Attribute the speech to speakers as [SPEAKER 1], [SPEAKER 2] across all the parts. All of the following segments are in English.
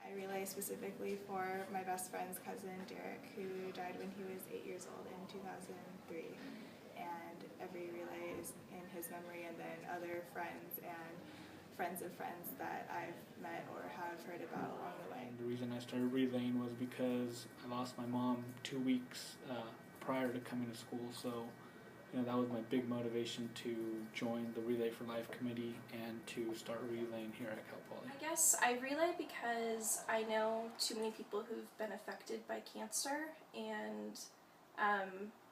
[SPEAKER 1] I relay specifically for my best friend's cousin, Derek, who died when he was 8 years old in 2003. And every relay is in his memory, and then other friends and friends of friends that I've met or have heard about along the way.
[SPEAKER 2] The reason I started relaying was because I lost my mom 2 weeks prior to coming to school, so that was my big motivation to join the Relay for Life committee and to start relaying here at Cal Poly.
[SPEAKER 3] I guess I relay because I know too many people who've been affected by cancer, and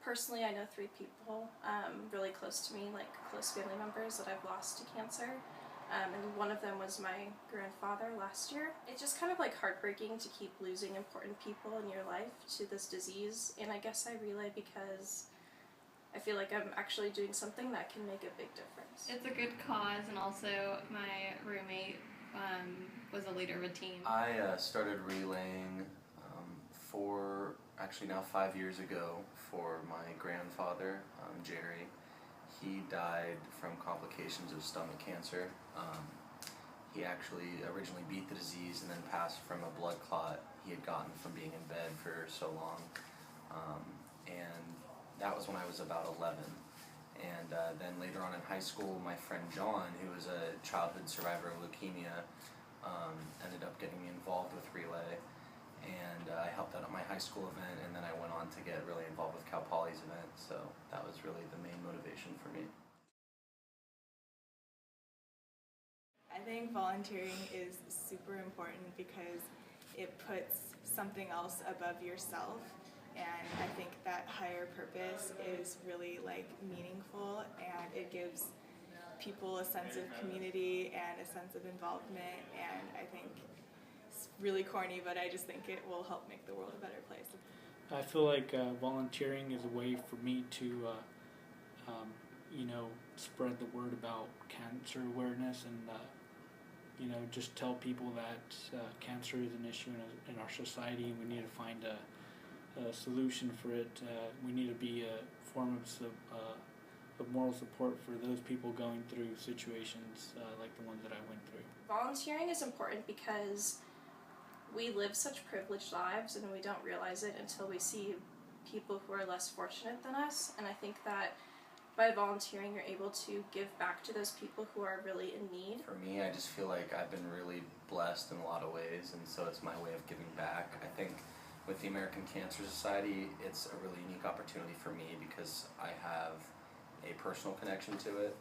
[SPEAKER 3] personally I know 3 people really close to me, like close family members that I've lost to cancer. And one of them was my grandfather last year. It's just kind of like heartbreaking to keep losing important people in your life to this disease, and I guess I relay because I feel like I'm actually doing something that can make a big difference.
[SPEAKER 4] It's a good cause, and also my roommate was a leader of a team.
[SPEAKER 5] I started relaying actually now 5 years ago for my grandfather, Jerry. He died from complications of stomach cancer. He actually originally beat the disease and then passed from a blood clot he had gotten from being in bed for so long. And that was when I was about 11. And then later on in high school, my friend John, who was a childhood survivor of leukemia, ended up getting me involved with Relay. And I helped out at my high school event, and then I went on to get really involved with Cal Poly's event, so that was really the main motivation for me.
[SPEAKER 1] I think volunteering is super important because it puts something else above yourself, and I think that higher purpose is really meaningful, and it gives people a sense of community and a sense of involvement, and I think it's really corny, but I just think it will help make the world a better place.
[SPEAKER 2] I feel like volunteering is a way for me to spread the word about cancer awareness, and just tell people that cancer is an issue in our society, and we need to find a solution for it. We need to be a form of moral support for those people going through situations like the ones that I went through.
[SPEAKER 3] Volunteering is important because we live such privileged lives and we don't realize it until we see people who are less fortunate than us, and I think that by volunteering you're able to give back to those people who are really in need.
[SPEAKER 5] For me, I just feel like I've been really blessed in a lot of ways, and so it's my way of giving back. I think with the American Cancer Society, it's a really unique opportunity for me because I have a personal connection to it.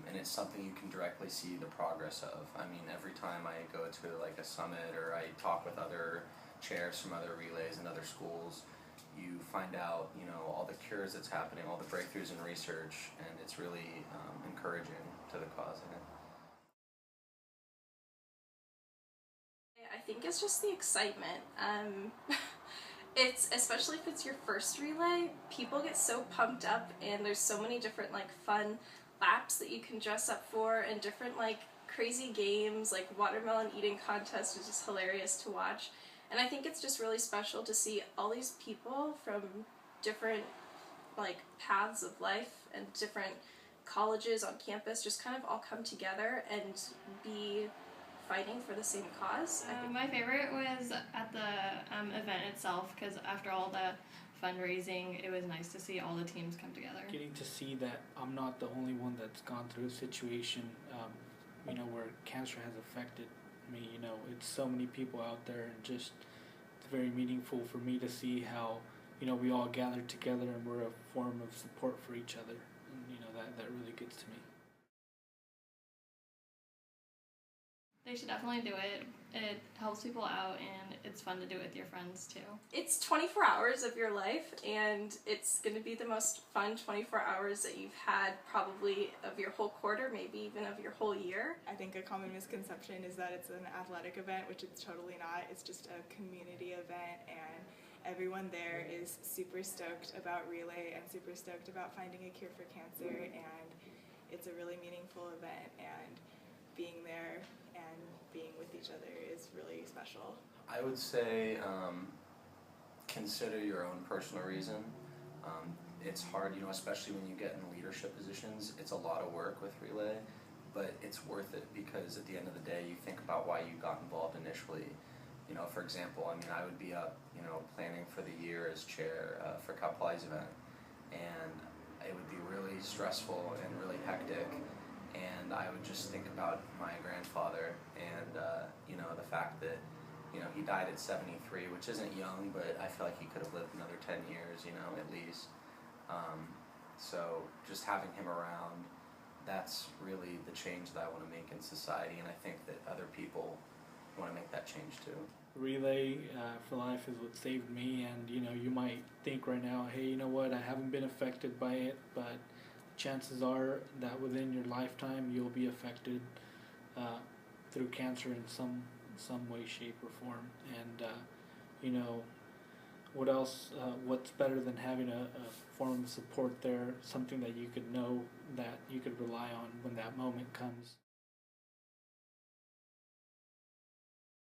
[SPEAKER 5] And it's something you can directly see the progress of. I mean, every time I go to like a summit or I talk with other chairs from other relays and other schools, you find out, all the cures that's happening, all the breakthroughs in research, and it's really encouraging to the cause in it.
[SPEAKER 3] I think it's just the excitement. It's especially if it's your first relay, people get so pumped up, and there's so many different fun laps that you can dress up for, and different crazy games like watermelon eating contest, which is hilarious to watch. And I think it's just really special to see all these people from different paths of life and different colleges on campus just kind of all come together and be fighting for the same cause.
[SPEAKER 4] My favorite was at the event itself, because after all the fundraising, it was nice to see all the teams come together.
[SPEAKER 2] Getting to see that I'm not the only one that's gone through a situation, where cancer has affected me. It's so many people out there, and just it's very meaningful for me to see how we all gathered together and we're a form of support for each other, and that really gets to me.
[SPEAKER 4] They should definitely do it. It helps people out, and it's fun to do it with your friends too.
[SPEAKER 3] It's 24 hours of your life, and it's going to be the most fun 24 hours that you've had probably of your whole quarter, maybe even of your whole year.
[SPEAKER 1] I think a common misconception is that it's an athletic event, which it's totally not. It's just a community event, and everyone there is super stoked about Relay and super stoked about finding a cure for cancer, and it's a really meaningful event, and being there and being with each other is really special.
[SPEAKER 5] I would say consider your own personal reason. It's hard, especially when you get in leadership positions. It's a lot of work with Relay, but it's worth it because at the end of the day you think about why you got involved initially. For example, I mean, I would be up, planning for the year as chair for Cal Poly's event, and it would be really stressful and really hectic, and I would just think about my grandfather and, the fact that, he died at 73, which isn't young, but I feel like he could have lived another 10 years, at least. So just having him around, that's really the change that I want to make in society, and I think that other people want to make that change too.
[SPEAKER 2] Relay for Life is what saved me, and you might think right now, hey, you know what, I haven't been affected by it, but chances are that within your lifetime you'll be affected through cancer in some way, shape, or form. And what else? What's better than having a form of support there, something that you could know that you could rely on when that moment comes.